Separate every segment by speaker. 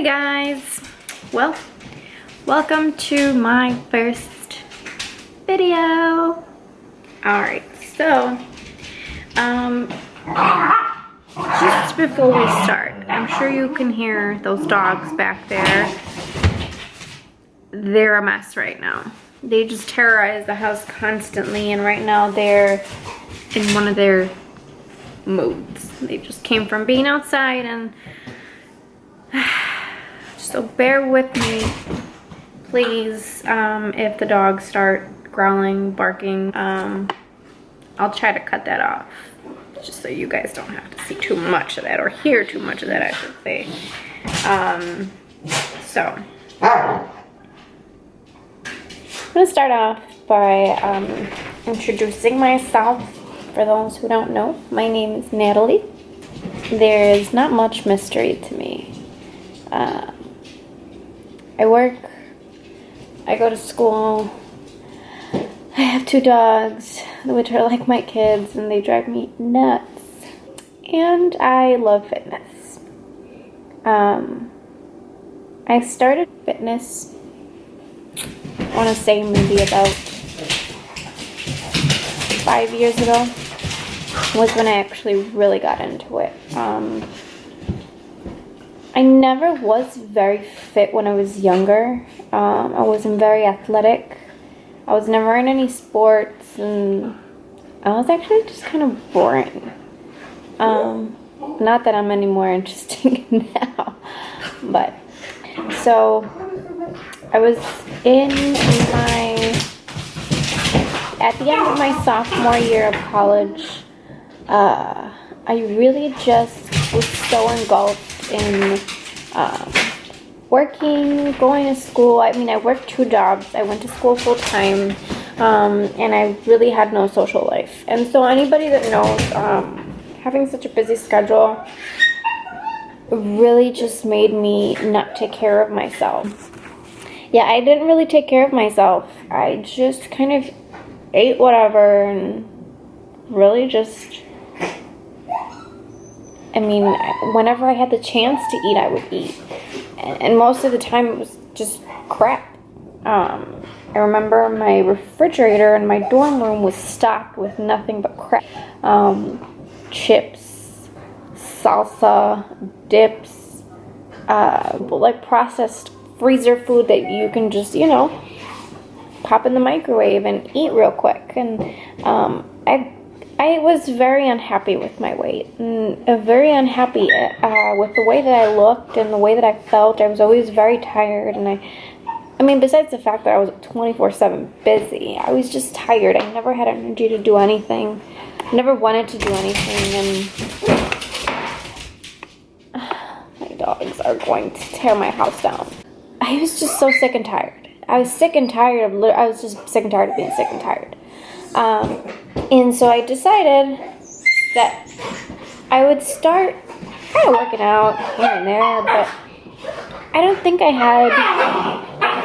Speaker 1: Hey guys, well, welcome to my first video. Alright, so just before we start, I'm sure you can hear those dogs back there. They're a mess right now. They just terrorize the house constantly, and right now they're in one of their moods. They just came from being outside, and so bear with me, please. If the dogs start growling, barking, I'll try to cut that off, just so you guys don't have to see too much of that, or hear too much of that, I should say. So I'm gonna start off by introducing myself. For those who don't know, my name is Natalie. There is not much mystery to me. I work, I go to school, I have 2 dogs, which are like my kids, and they drive me nuts. And I love fitness. I started fitness, I want to say maybe about 5 years ago, was when I actually really got into it. I never was very fit when I was younger. I wasn't very athletic. I was never in any sports, and I was actually just kind of boring. Not that I'm any more interesting now, but so I was at the end of my sophomore year of college. I really just was so engulfed in working, going to school. I mean, I worked 2 jobs. I went to school full time, and I really had no social life. And so anybody that knows, having such a busy schedule really just made me not take care of myself. Yeah, I didn't really take care of myself. I just kind of ate whatever, and really just, I mean, whenever I had the chance to eat, I would eat. And most of the time it was just crap. I remember my refrigerator in my dorm room was stocked with nothing but crap. Chips, salsa, dips, like processed freezer food that you can just, pop in the microwave and eat real quick. And I was very unhappy with my weight, and very unhappy with the way that I looked and the way that I felt. I was always very tired, and I mean, besides the fact that I was 24/7 busy, I was just tired. I never had energy to do anything. I never wanted to do anything, and my dogs are going to tear my house down. I was just so sick and tired. I was just sick and tired of being sick and tired. And so I decided that I would start kind of working out here and there, but I don't think I had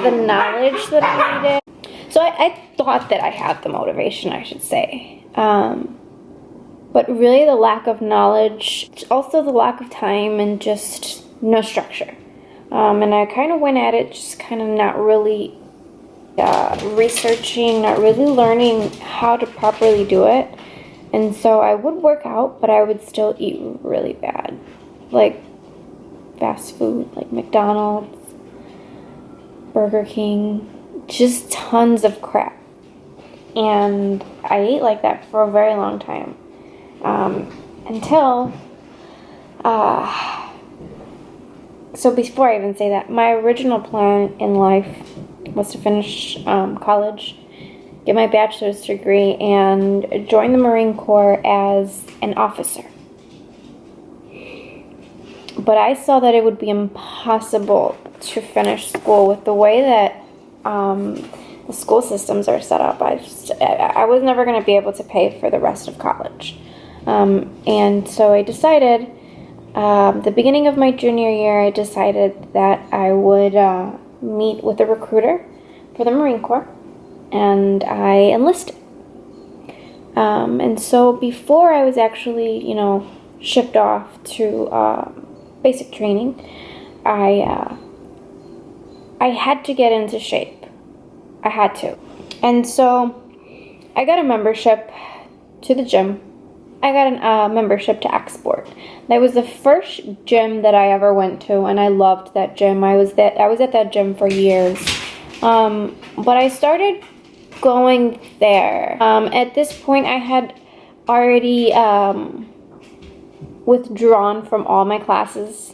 Speaker 1: the knowledge that I needed. So I thought that I had the motivation, I should say. But really the lack of knowledge, also the lack of time, and just no structure. And I kind of went at it just kind of not really researching, not really learning how to properly do it. And so I would work out, but I would still eat really bad, like fast food, like McDonald's, Burger King, just tons of crap. And I ate like that for a very long time, until so before I even say that, my original plan in life was to finish college, get my bachelor's degree, and join the Marine Corps as an officer. But I saw that it would be impossible to finish school with the way that the school systems are set up. I was never going to be able to pay for the rest of college. And so I decided, the beginning of my junior year, I decided that I would meet with a recruiter for the Marine Corps, and I enlisted. And so before I was actually, shipped off to basic training, I had to get into shape. I had to. And so I got a membership to the gym. I got a membership to Export. That was the first gym that I ever went to, and I loved that gym. I was at that gym for years. But I started going there. At this point, I had already withdrawn from all my classes,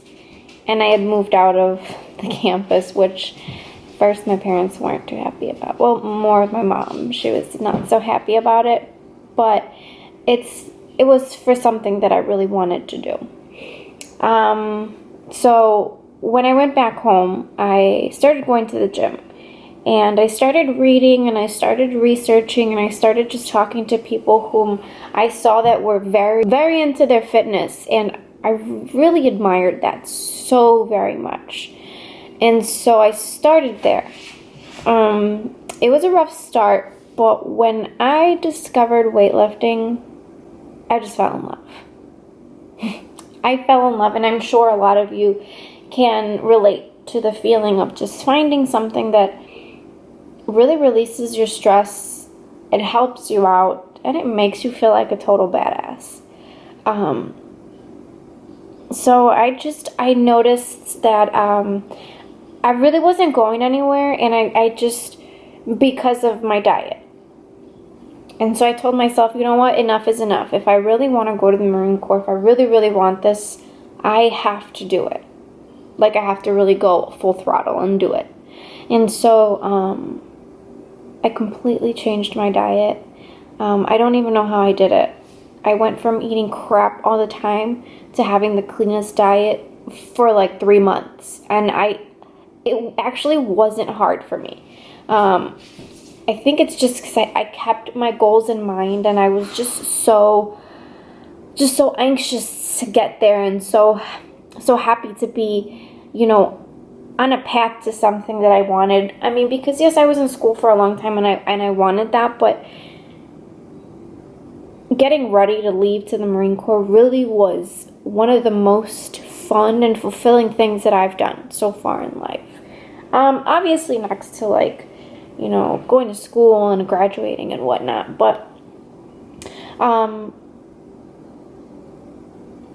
Speaker 1: and I had moved out of the campus, which first my parents weren't too happy about. Well, more with my mom. She was not so happy about it, but it was for something that I really wanted to do. So when I went back home, I started going to the gym. And I started reading, and I started researching, and I started just talking to people whom I saw that were very, very into their fitness. And I really admired that so very much. And so I started there. It was a rough start, but when I discovered weightlifting, I just fell in love. I fell in love, and I'm sure a lot of you can relate to the feeling of just finding something that really releases your stress, it helps you out, and it makes you feel like a total badass. So I noticed that I really wasn't going anywhere, and I just, because of my diet. And so I told myself, you know what, enough is enough. If I really want to go to the Marine Corps, if I really, really want this, I have to do it. Like, I have to really go full throttle and do it. And so, I completely changed my diet. I don't even know how I did it. I went from eating crap all the time to having the cleanest diet for like 3 months. And it actually wasn't hard for me. I think it's just because I kept my goals in mind, and I was just so anxious to get there, and so happy to be, on a path to something that I wanted. I mean, because yes, I was in school for a long time, and I wanted that, but getting ready to leave to the Marine Corps really was one of the most fun and fulfilling things that I've done so far in life. Obviously next to going to school and graduating and whatnot, but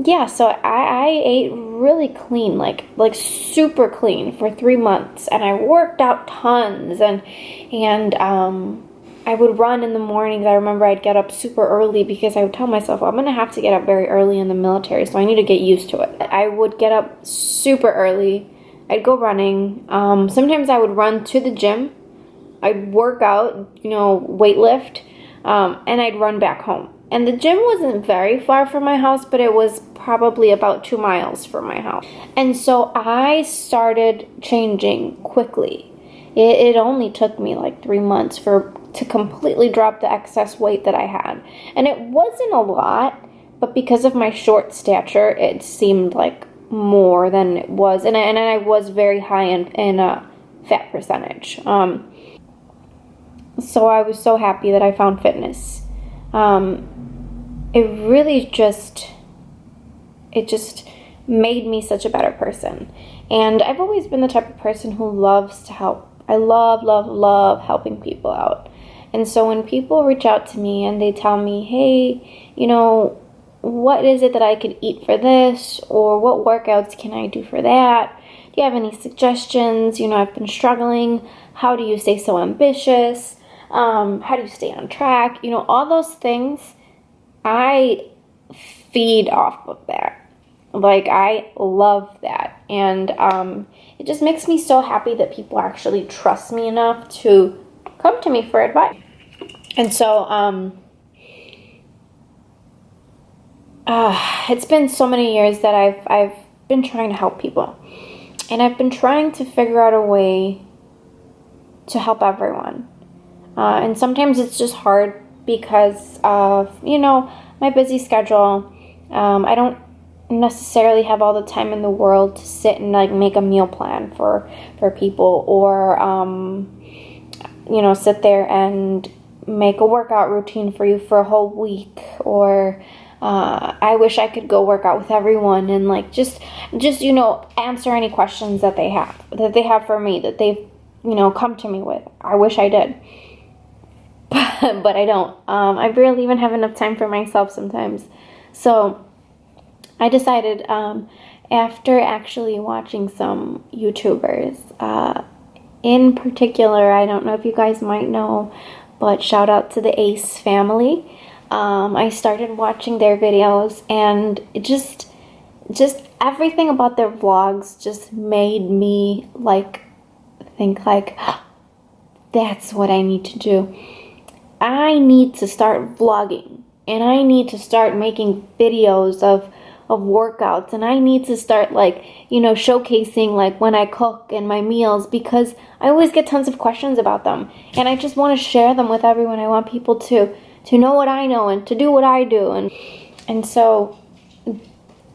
Speaker 1: yeah, so I ate really clean, like super clean for 3 months, and I worked out tons, and I would run in the mornings. I remember I'd get up super early because I would tell myself, well, I'm going to have to get up very early in the military, so I need to get used to it. I would get up super early. I'd go running. Sometimes I would run to the gym. I'd work out, weightlift, and I'd run back home. And the gym wasn't very far from my house, but it was probably about 2 miles from my house. And so I started changing quickly. It only took me like 3 months to completely drop the excess weight that I had. And it wasn't a lot, but because of my short stature, it seemed like more than it was. And I was very high in fat percentage. So I was so happy that I found fitness. It really just made me such a better person. And I've always been the type of person who loves to help. I love helping people out. And so when people reach out to me and they tell me, hey, what is it that I could eat for this? Or what workouts can I do for that? Do you have any suggestions? I've been struggling. How do you stay so ambitious? How do you stay on track? All those things, I feed off of that. Like, I love that. And it just makes me so happy that people actually trust me enough to come to me for advice. And so it's been so many years that I've been trying to help people. And I've been trying to figure out a way to help everyone. And sometimes it's just hard because of, my busy schedule. I don't necessarily have all the time in the world to sit and make a meal plan for people, or sit there and make a workout routine for you for a whole week, or I wish I could go work out with everyone and like just answer any questions that they have for me, that they've come to me with. I wish I did. But I don't. I barely even have enough time for myself sometimes. So I decided, after actually watching some YouTubers, in particular, I don't know if you guys might know, but shout out to the Ace family. I started watching their videos, and it just everything about their vlogs just made me think that's what I need to do. I need to start vlogging, and I need to start making videos of workouts, and I need to start showcasing when I cook and my meals, because I always get tons of questions about them, and I just want to share them with everyone. I want people to know what I know and to do what I do, and so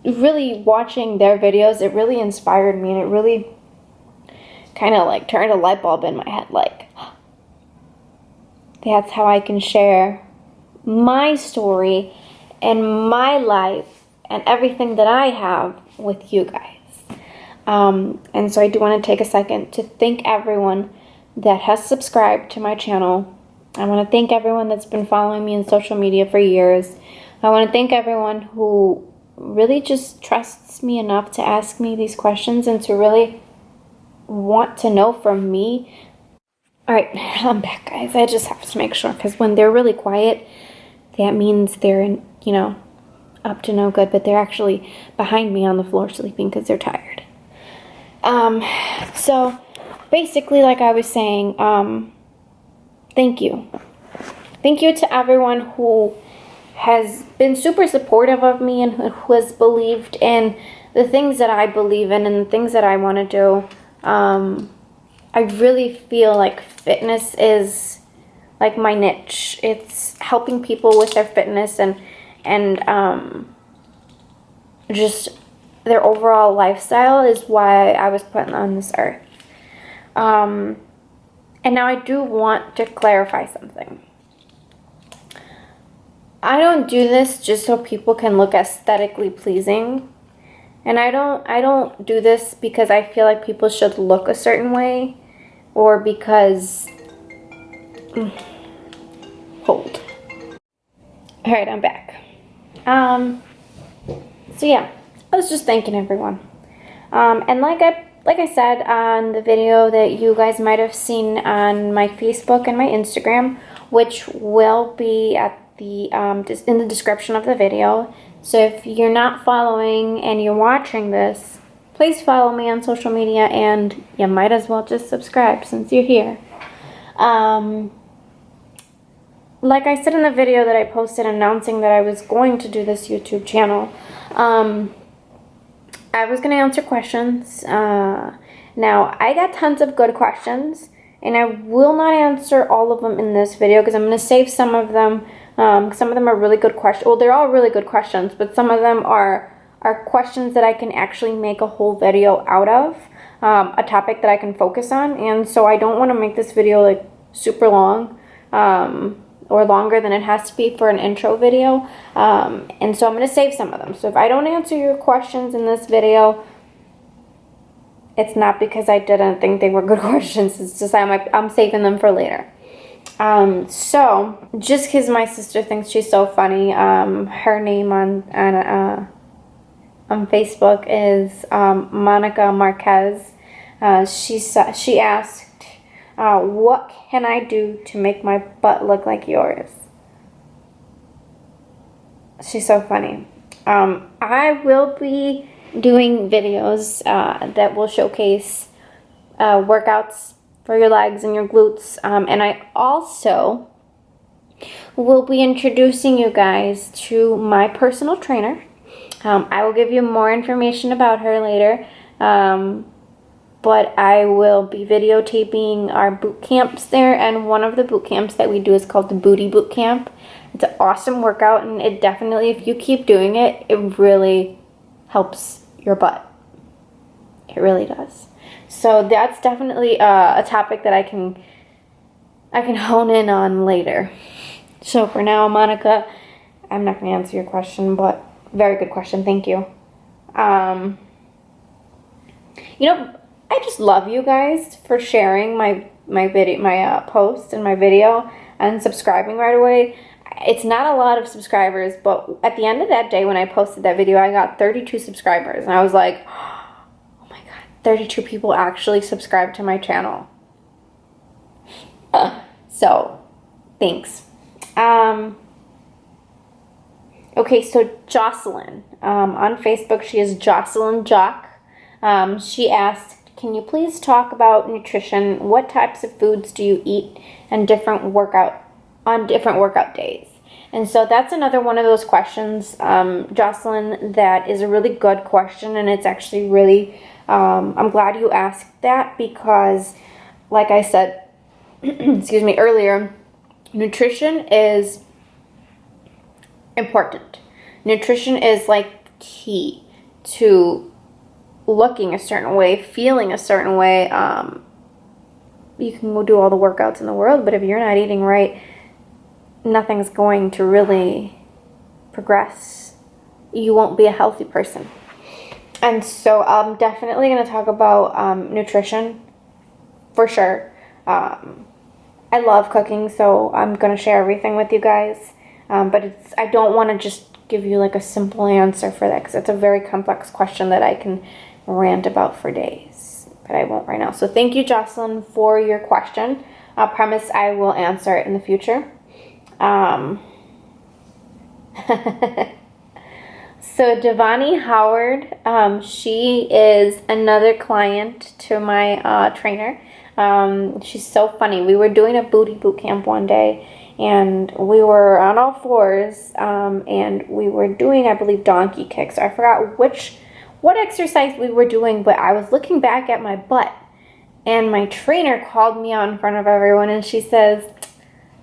Speaker 1: really watching their videos, it really inspired me, and it really kind of turned a light bulb in my head, that's how I can share my story and my life and everything that I have with you guys. And so I do want to take a second to thank everyone that has subscribed to my channel. I want to thank everyone that's been following me on social media for years. I want to thank everyone who really just trusts me enough to ask me these questions and to really want to know from me. Alright, I'm back, guys. I just have to make sure, because when they're really quiet, that means they're, up to no good, but they're actually behind me on the floor sleeping because they're tired. So basically, like I was saying, thank you. Thank you to everyone who has been super supportive of me and who has believed in the things that I believe in and the things that I want to do. I really feel like fitness is like my niche. It's helping people with their fitness and just their overall lifestyle is why I was put on this earth. And now I do want to clarify something. I don't do this just so people can look aesthetically pleasing. And I don't do this because I feel like people should look a certain way, or because hold. Alright, I'm back. So yeah, I was just thanking everyone. And like I said on the video that you guys might have seen on my Facebook and my Instagram, which will be at the in the description of the video. So if you're not following and you're watching this, please follow me on social media, and you might as well just subscribe since you're here. Like I said in the video that I posted announcing that I was going to do this YouTube channel, I was going to answer questions. Now, I got tons of good questions, and I will not answer all of them in this video because I'm going to save some of them. Some of them are really good questions. Well, they're all really good questions, but some of them are questions that I can actually make a whole video out of, a topic that I can focus on. And so I don't want to make this video super long, or longer than it has to be for an intro video. And so I'm going to save some of them. So if I don't answer your questions in this video, it's not because I didn't think they were good questions. It's just I'm saving them for later. So just because my sister thinks she's so funny, her name on Facebook is Nataly Marquez. She asked, what can I do to make my butt look like yours? She's so funny. I will be doing videos that will showcase workouts for your legs and your glutes, and I also will be introducing you guys to my personal trainer. I will give you more information about her later, but I will be videotaping our boot camps there, and one of the boot camps that we do is called the Booty Boot Camp. It's an awesome workout, and it definitely, if you keep doing it, it really helps your butt. It really does. So that's definitely a topic that I can hone in on later. So for now, Monica, I'm not going to answer your question, but very good question. Thank you. You know, I just love you guys for sharing my video, my post and my video, and subscribing right away. It's not a lot of subscribers, but at the end of that day when I posted that video, I got 32 subscribers, and I was like, oh my god, 32 people actually subscribed to my channel. So, thanks. Okay, so Jocelyn, on Facebook, she is Jocelyn Jock. She asked, can you please talk about nutrition? What types of foods do you eat and different workout days? And so that's another one of those questions, Jocelyn, that is a really good question, and it's actually really, I'm glad you asked that, because like I said, excuse me, earlier, nutrition is important. Nutrition is like key to looking a certain way, feeling a certain way. You can go do all the workouts in the world, but if you're not eating right, nothing's going to really progress. You won't be a healthy person. And so I'm definitely going to talk about nutrition for sure. I love cooking, so I'm going to share everything with you guys. But I don't want to just give you like a simple answer for that, because it's a very complex question that I can rant about for days, but I won't right now. So thank you, Jocelyn, for your question. I promise I will answer it in the future. So Devani Howard, she is another client to my trainer. She's so funny. We were doing a booty boot camp one day, and we were on all fours, and we were doing, I believe, donkey kicks. I forgot what exercise we were doing, but I was looking back at my butt, and my trainer called me out in front of everyone, and she says,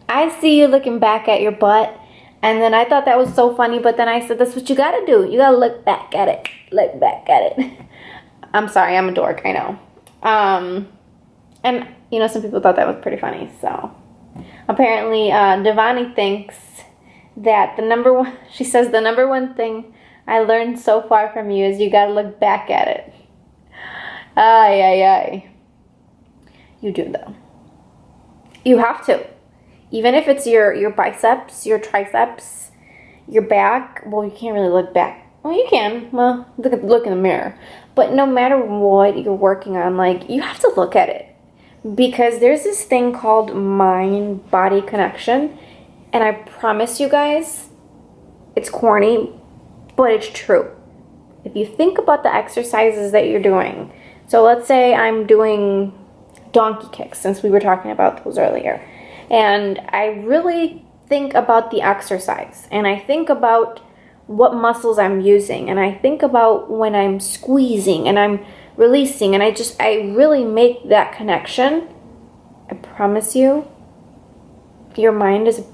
Speaker 1: I see you looking back at your butt. And then I thought that was so funny, but then I said, that's what you gotta do. You gotta look back at it. Look back at it. I'm sorry, I'm a dork, I know. And, you know, some people thought that was pretty funny, so. Apparently, Devani thinks that she says the number one thing I learned so far from you is you gotta look back at it. Ay, ay, ay. You do, though. You have to. Even if it's your biceps, your triceps, your back, well, you can't really look back. Well, you can. Well, look in the mirror. But no matter what you're working on, like, you have to look at it. Because there's this thing called mind-body connection. And I promise you guys, it's corny, but it's true. If you think about the exercises that you're doing. So let's say I'm doing donkey kicks, since we were talking about those earlier. And I really think about the exercise, and I think about what muscles I'm using, and I think about when I'm squeezing and I'm releasing, and I really make that connection. I promise you, your mind is a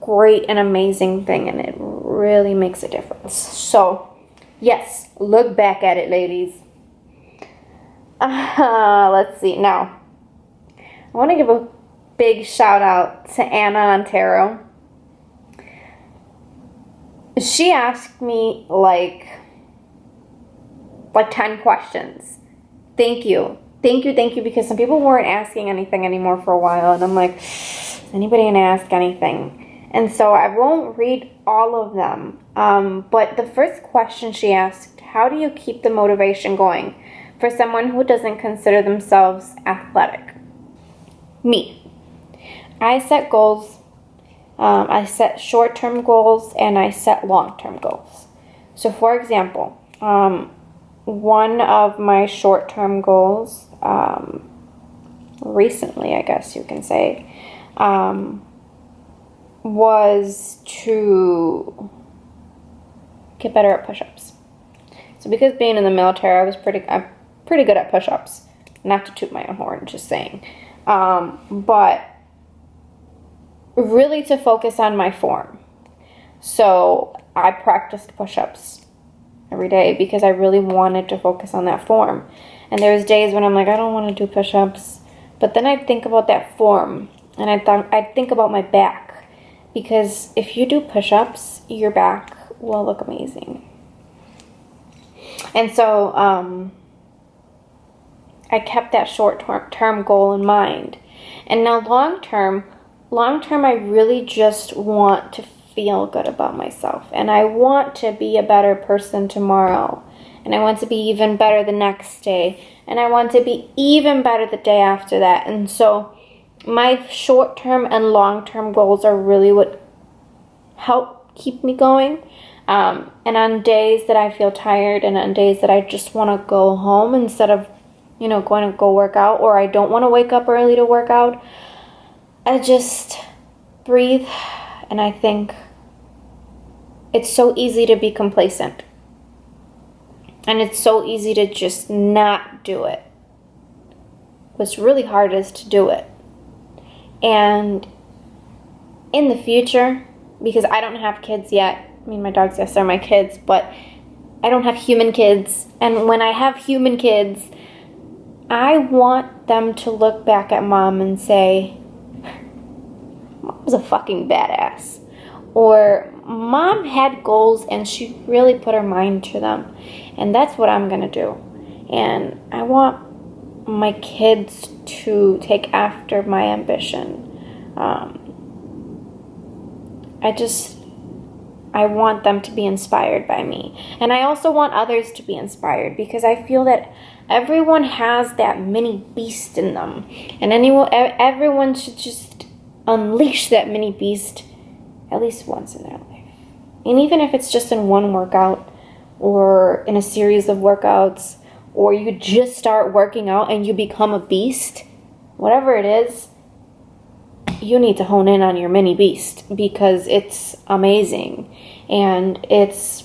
Speaker 1: great and amazing thing, and it really makes a difference. So, yes, look back at it, ladies. Let's see. Now, I want to give a big shout out to Anna Ontero. She asked me like 10 questions. Thank you, because some people weren't asking anything anymore for a while, and I'm like, is anybody gonna ask anything? And so I won't read all of them, but the first question she asked, how do you keep the motivation going for someone who doesn't consider themselves athletic? Me. I set goals. I set short-term goals, and I set long-term goals. So, for example, one of my short-term goals, recently, I guess you can say, was to get better at push-ups. So, because being in the military, I'm pretty good at push-ups. Not to toot my own horn, just saying. But really to focus on my form. So I practiced push-ups every day because I really wanted to focus on that form. And there was days when I'm like, I don't want to do push-ups. But then I'd think about that form, and I'd think about my back, because if you do push-ups, your back will look amazing. And so I kept that short-term goal in mind. And now long-term, I really just want to feel good about myself. And I want to be a better person tomorrow. And I want to be even better the next day. And I want to be even better the day after that. And so my short-term and long-term goals are really what help keep me going. And on days that I feel tired and on days that I just want to go home instead of, going to go work out, or I don't want to wake up early to work out, I just breathe, and I think it's so easy to be complacent. And it's so easy to just not do it. What's really hard is to do it. And in the future, because I don't have kids yet, I mean, my dogs, yes, are my kids, but I don't have human kids. And when I have human kids, I want them to look back at Mom and say, Mom was a fucking badass. Or Mom had goals and she really put her mind to them. And that's what I'm going to do. And I want my kids to take after my ambition. I want them to be inspired by me. And I also want others to be inspired, because I feel that everyone has that mini beast in them. And everyone should just unleash that mini beast at least once in their life. And even if it's just in one workout or in a series of workouts, or you just start working out and you become a beast, whatever it is, you need to hone in on your mini beast, because it's amazing. And it's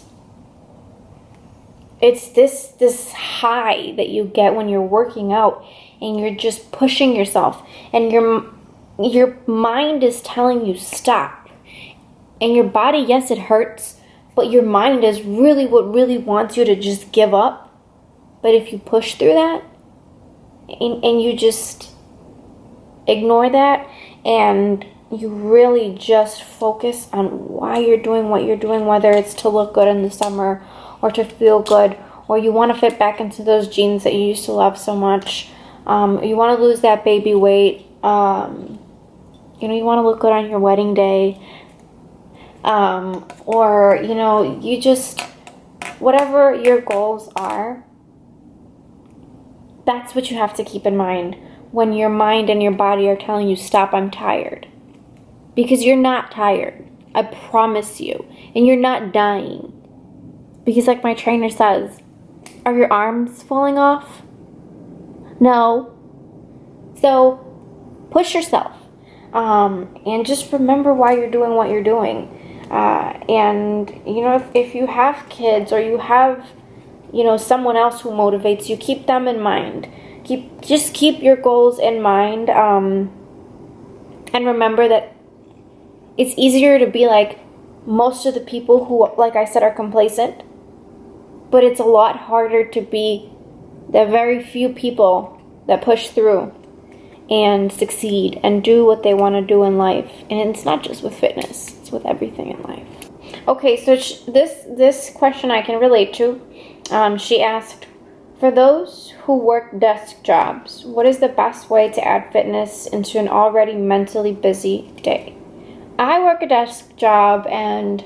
Speaker 1: this high that you get when you're working out and you're just pushing yourself, and your mind is telling you stop. And your body, yes, it hurts, but your mind is really what really wants you to just give up. But if you push through that and you just ignore that, and you really just focus on why you're doing what you're doing, whether it's to look good in the summer or to feel good, or you want to fit back into those jeans that you used to love so much, you want to lose that baby weight, you want to look good on your wedding day, or you just, whatever your goals are, that's what you have to keep in mind when your mind and your body are telling you, stop, I'm tired. Because you're not tired. I promise you. And you're not dying. Because like my trainer says, are your arms falling off? No. So push yourself. And just remember why you're doing what you're doing. And, if you have kids or you have, someone else who motivates you, keep them in mind. Just keep your goals in mind, and remember that it's easier to be like most of the people who, like I said, are complacent, but it's a lot harder to be the very few people that push through and succeed and do what they want to do in life. And it's not just with fitness, it's with everything in life. Okay, so this question I can relate to. She asked, for those who work desk jobs, what is the best way to add fitness into an already mentally busy day? I work a desk job, and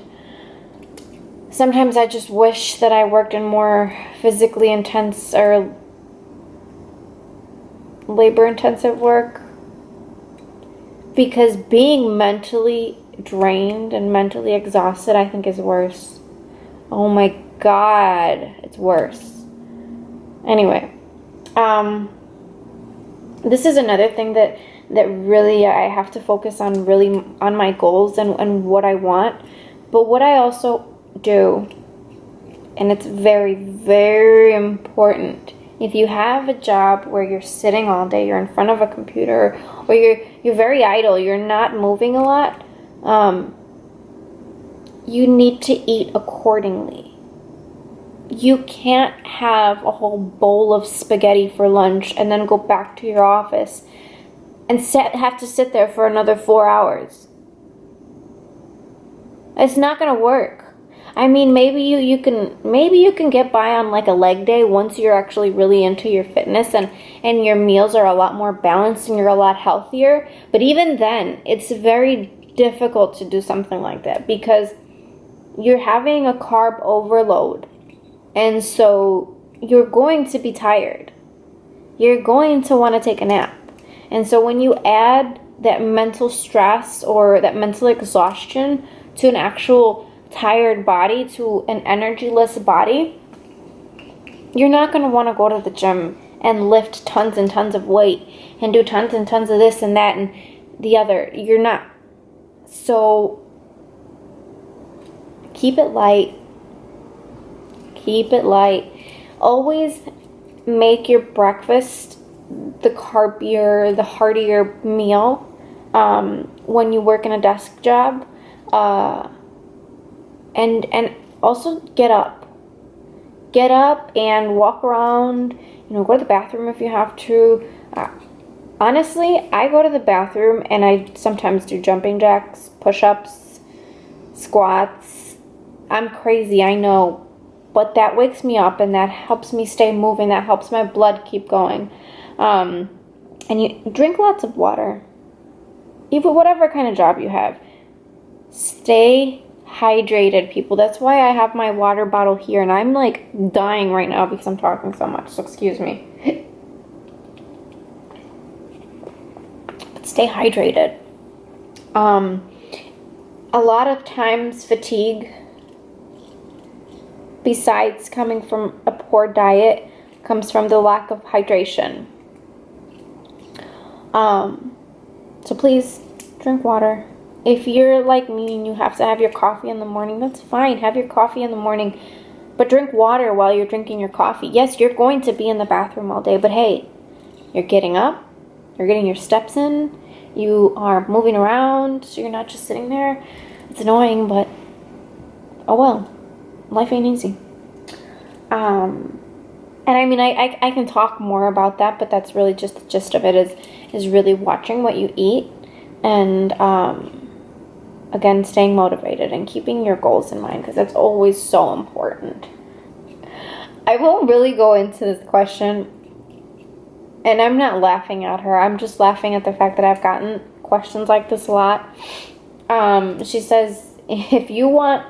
Speaker 1: sometimes I just wish that I worked in more physically intense or labor-intensive work, because being mentally drained and mentally exhausted, I think, is worse. Oh my God, it's worse. Anyway, this is another thing that really I have to focus on, really on my goals and what I want. But what I also do, and it's very, very important, if you have a job where you're sitting all day, you're in front of a computer, or you're very idle, you're not moving a lot, you need to eat accordingly. You can't have a whole bowl of spaghetti for lunch and then go back to your office and have to sit there for another 4 hours. It's not going to work. I mean, maybe you can get by on like a leg day once you're actually really into your fitness and your meals are a lot more balanced and you're a lot healthier. But even then, it's very difficult to do something like that because you're having a carb overload. And so you're going to be tired. You're going to want to take a nap. And so when you add that mental stress or that mental exhaustion to an actual tired body, to an energyless body, you're not going to want to go to the gym and lift tons and tons of weight and do tons and tons of this and that and the other. You're not. So keep it light. Keep it light. Always make your breakfast the carbier, the heartier meal when you work in a desk job. And also get up. Get up and walk around. Go to the bathroom if you have to. Honestly, I go to the bathroom and I sometimes do jumping jacks, push-ups, squats. I'm crazy, I know. But that wakes me up and that helps me stay moving. That helps my blood keep going. And you drink lots of water. Even whatever kind of job you have. Stay hydrated, people. That's why I have my water bottle here. And I'm like dying right now because I'm talking so much. So excuse me. But stay hydrated. A lot of times fatigue, besides coming from a poor diet, comes from the lack of hydration. So please drink water. If you're like me and you have to have your coffee in the morning, that's fine. Have your coffee in the morning. But drink water while you're drinking your coffee. Yes, you're going to be in the bathroom all day, but hey, you're getting up. You're getting your steps in. You are moving around. So you're not just sitting there. It's annoying, but oh well. Life ain't easy. And I mean, I can talk more about that, but that's really just the gist of it is really watching what you eat and, again, staying motivated and keeping your goals in mind because that's always so important. I won't really go into this question, and I'm not laughing at her. I'm just laughing at the fact that I've gotten questions like this a lot. She says, if you want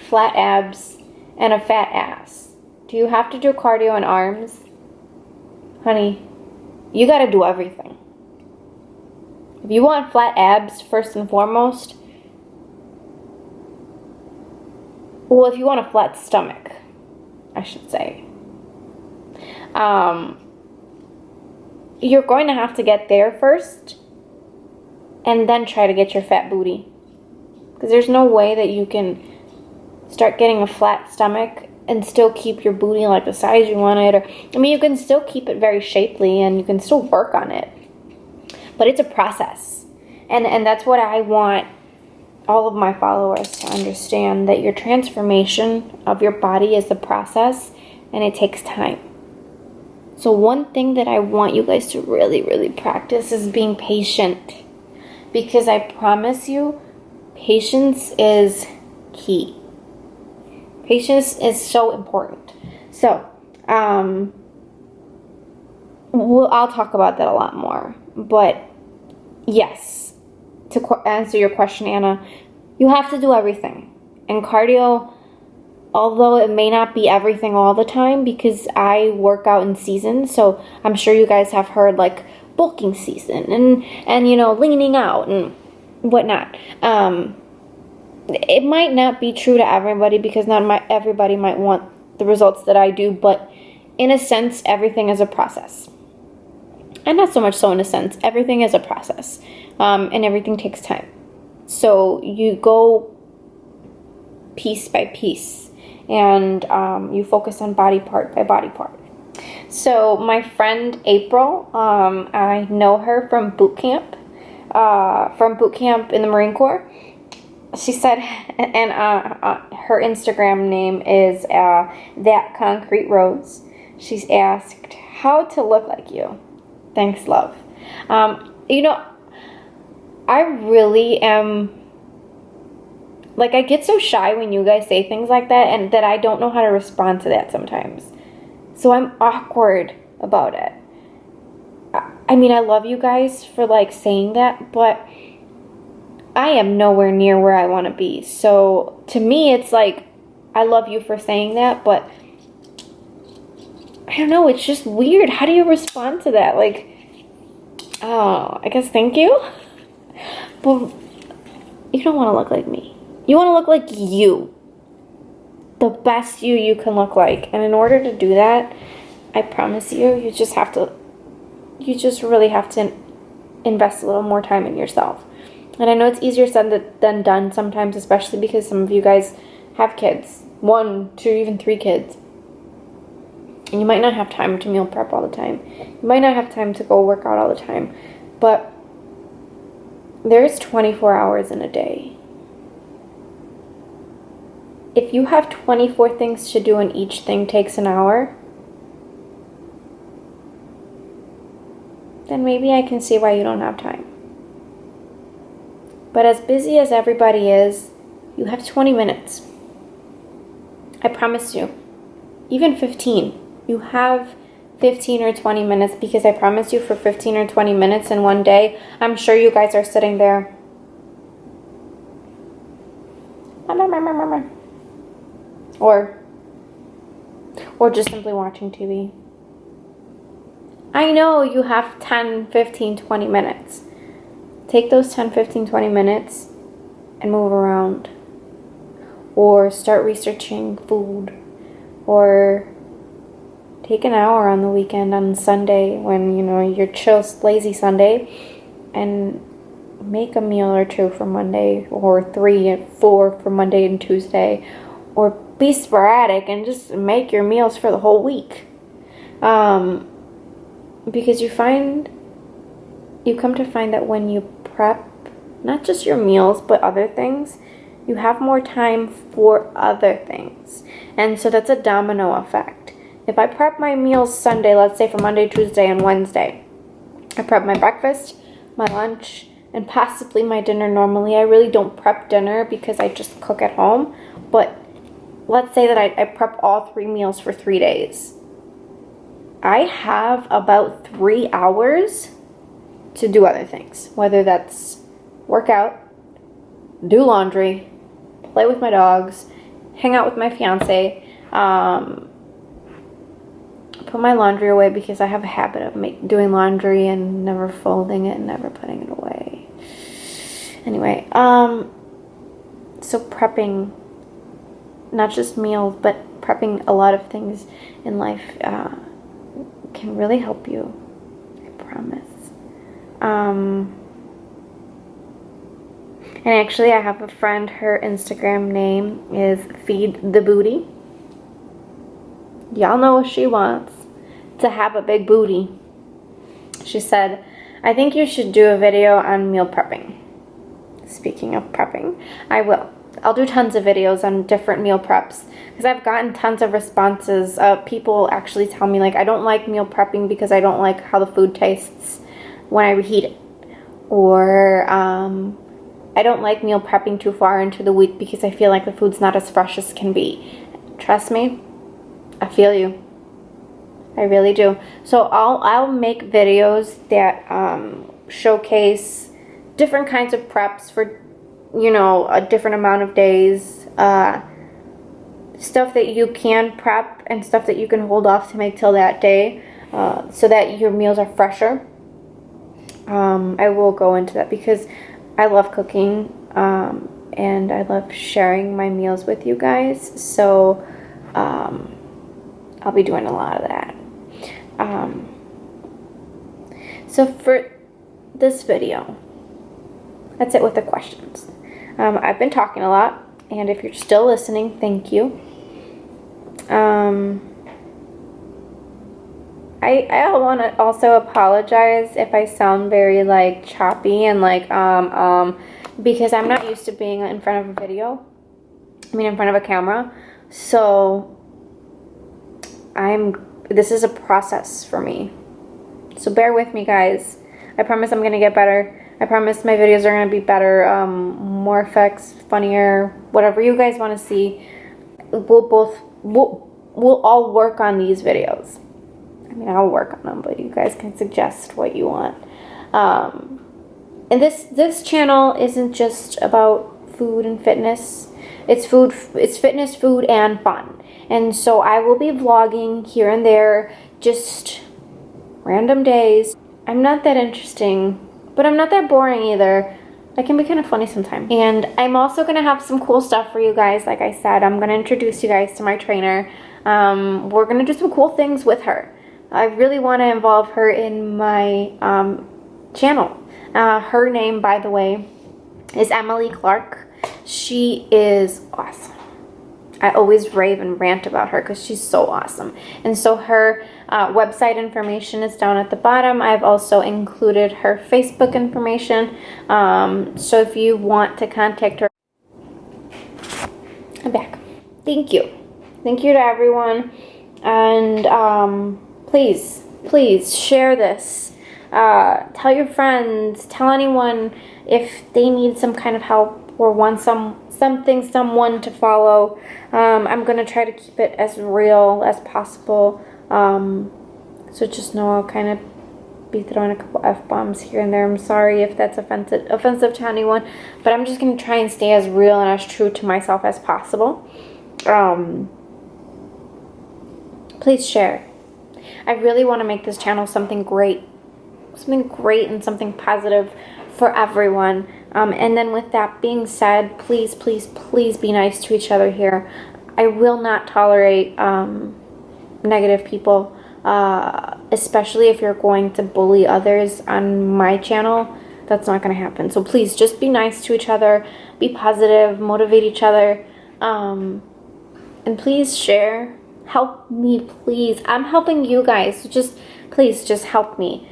Speaker 1: flat abs and a fat ass, do you have to do cardio and arms? Honey, you gotta do everything. If you want flat abs, first and foremost, well, if you want a flat stomach, I should say, you're going to have to get there first and then try to get your fat booty. Because there's no way that you can start getting a flat stomach and still keep your booty like the size you want it. Or, I mean, you can still keep it very shapely and you can still work on it. But it's a process. And that's what I want all of my followers to understand, that your transformation of your body is a process and it takes time. So one thing that I want you guys to really, really practice is being patient. Because I promise you, patience is key. Patience is so important. So, I'll talk about that a lot more. But yes, to answer your question, Anna, you have to do everything. And cardio, although it may not be everything all the time, because I work out in seasons, so I'm sure you guys have heard like bulking season and leaning out and whatnot. It might not be true to everybody because everybody might want the results that I do, but in a sense, everything is a process. And not so much so in a sense, everything is a process, and everything takes time. So you go piece by piece, and you focus on body part by body part. So my friend April, I know her from boot camp in the Marine Corps. She said, and her Instagram name is That Concrete Rose. She's asked, how to look like you? Thanks, love. I really am Like, I get so shy when you guys say things like that, and that I don't know how to respond to that sometimes. So I'm awkward about it. I mean, I love you guys for, like, saying that, but I am nowhere near where I want to be. So to me, it's like, I love you for saying that, but I don't know, it's just weird. How do you respond to that? Like, oh, I guess thank you? But you don't want to look like me. You want to look like you. The best you can look like. And in order to do that, I promise you, you just really have to invest a little more time in yourself. And I know it's easier said than done sometimes, especially because some of you guys have kids. 1, 2, even 3 kids. And you might not have time to meal prep all the time. You might not have time to go work out all the time. But there's 24 hours in a day. If you have 24 things to do and each thing takes an hour, then maybe I can see why you don't have time. But as busy as everybody is, you have 20 minutes. I promise you. Even 15. You have 15 or 20 minutes, because I promise you, for 15 or 20 minutes in one day, I'm sure you guys are sitting there. Or just simply watching TV. I know you have 10, 15, 20 minutes. Take those 10, 15, 20 minutes and move around. Or start researching food. Or take an hour on the weekend on Sunday when, you know, you're chill, lazy Sunday, and make a meal or 2 for Monday, or 3 and 4 for Monday and Tuesday, or be sporadic and just make your meals for the whole week. Because you come to find that when you prep, not just your meals, but other things, you have more time for other things. And so that's a domino effect. If I prep my meals Sunday, let's say for Monday, Tuesday, and Wednesday, I prep my breakfast, my lunch, and possibly my dinner normally. I really don't prep dinner because I just cook at home. But let's say that I prep all 3 meals for 3 days. I have about 3 hours to do other things. Whether that's work out, do laundry, play with my dogs, hang out with my fiance, put my laundry away because I have a habit of doing laundry and never folding it and never putting it away. Anyway, so prepping, not just meals, but prepping a lot of things in life can really help you. I promise. And actually, I have a friend, her Instagram name is Feed the Booty. Y'all know what she wants. To have a big booty. She said, I think you should do a video on meal prepping. Speaking of prepping, I will. I'll do tons of videos on different meal preps, because I've gotten tons of responses. People actually tell me, like, I don't like meal prepping because I don't like how the food tastes when I reheat it. Or I don't like meal prepping too far into the week because I feel like the food's not as fresh as can be. Trust me, I feel you. I really do. So I'll make videos that showcase different kinds of preps for, you know, a different amount of days. Stuff that you can prep and stuff that you can hold off to make till that day, so that your meals are fresher. I will go into that because I love cooking, and I love sharing my meals with you guys. So I'll be doing a lot of that. So for this video, that's it with the questions. I've been talking a lot, and if you're still listening, thank you. I want to also apologize if I sound very, like, choppy and, like, because I'm not used to being in front of a video. I mean, in front of a camera. So this is a process for me. So bear with me, guys. I promise I'm going to get better. I promise my videos are going to be better, more effects, funnier, whatever you guys want to see. We'll all work on these videos. I mean, I'll work on them, but you guys can suggest what you want. And this channel isn't just about food and fitness. It's fitness, food, and fun. And so I will be vlogging here and there, just random days. I'm not that interesting, but I'm not that boring either. I can be kind of funny sometimes. And I'm also going to have some cool stuff for you guys. Like I said, I'm going to introduce you guys to my trainer. We're going to do some cool things with her. I really want to involve her in my channel. Her name, by the way, is Emily Clark. She is awesome. I always rave and rant about her because she's so awesome. And so her website information is down at the bottom. I've also included her Facebook information. So if you want to contact her, I'm back. Thank you. Thank you to everyone. And please share this. Tell your friends. Tell anyone if they need some kind of help or want someone to follow. I'm gonna try to keep it as real as possible. So just know I'll kind of be throwing a couple F-bombs here and there. I'm sorry if that's offensive to anyone, but I'm just gonna try and stay as real and as true to myself as possible. Please share. I really want to make this channel something great and something positive for everyone. And then with that being said, please be nice to each other here. I will not tolerate negative people, especially if you're going to bully others on my channel. That's not going to happen. So please just be nice to each other, be positive, motivate each other, and please share. Help me, please. I'm helping you guys. So please just help me.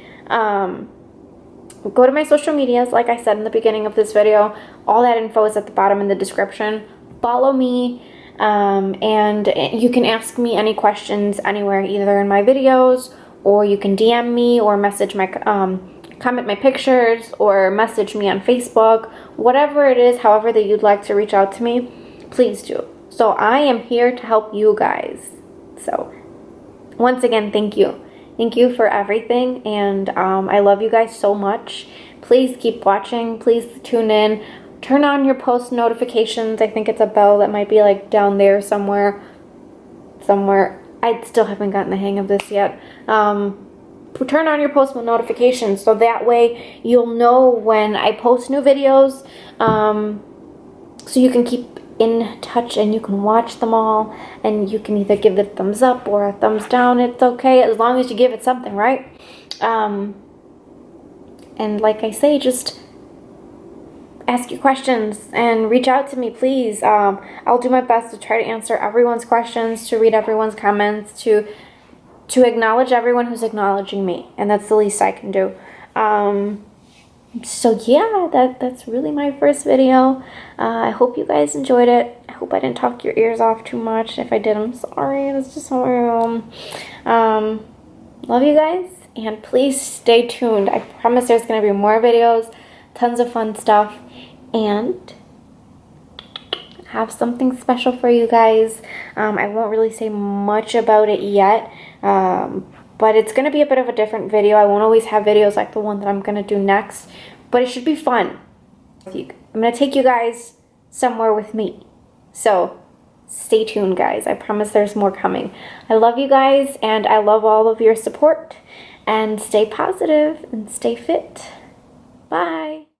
Speaker 1: Go to my social medias, like I said in the beginning of this video. All that info is at the bottom in the description. Follow me, and you can ask me any questions anywhere, either in my videos, or you can DM me, or message my comment my pictures, or message me on Facebook. Whatever it is, however that you'd like to reach out to me, please do. So I am here to help you guys. So once again, thank you. Thank you for everything, and I love you guys so much. Please keep watching. Please tune in. Turn on your post notifications. I think it's a bell that might be like down there somewhere. I still haven't gotten the hang of this yet. Turn on your post notifications so that way you'll know when I post new videos, so you can keep in touch and you can watch them all, and you can either give it a thumbs up or a thumbs down. It's okay as long as you give it something, right? And like I say, just ask your questions and reach out to me, please. I'll do my best to try to answer everyone's questions, to read everyone's comments, to acknowledge everyone who's acknowledging me, and that's the least I can do. So yeah, that's really my first video. I hope you guys enjoyed it. I hope I didn't talk your ears off too much. If I did, I'm sorry. It's just so love you guys, and please stay tuned. I promise there's going to be more videos, tons of fun stuff, and have something special for you guys. I won't really say much about it yet, but it's going to be a bit of a different video. I won't always have videos like the one that I'm going to do next, but it should be fun. I'm going to take you guys somewhere with me. So stay tuned, guys. I promise there's more coming. I love you guys, and I love all of your support. And stay positive and stay fit.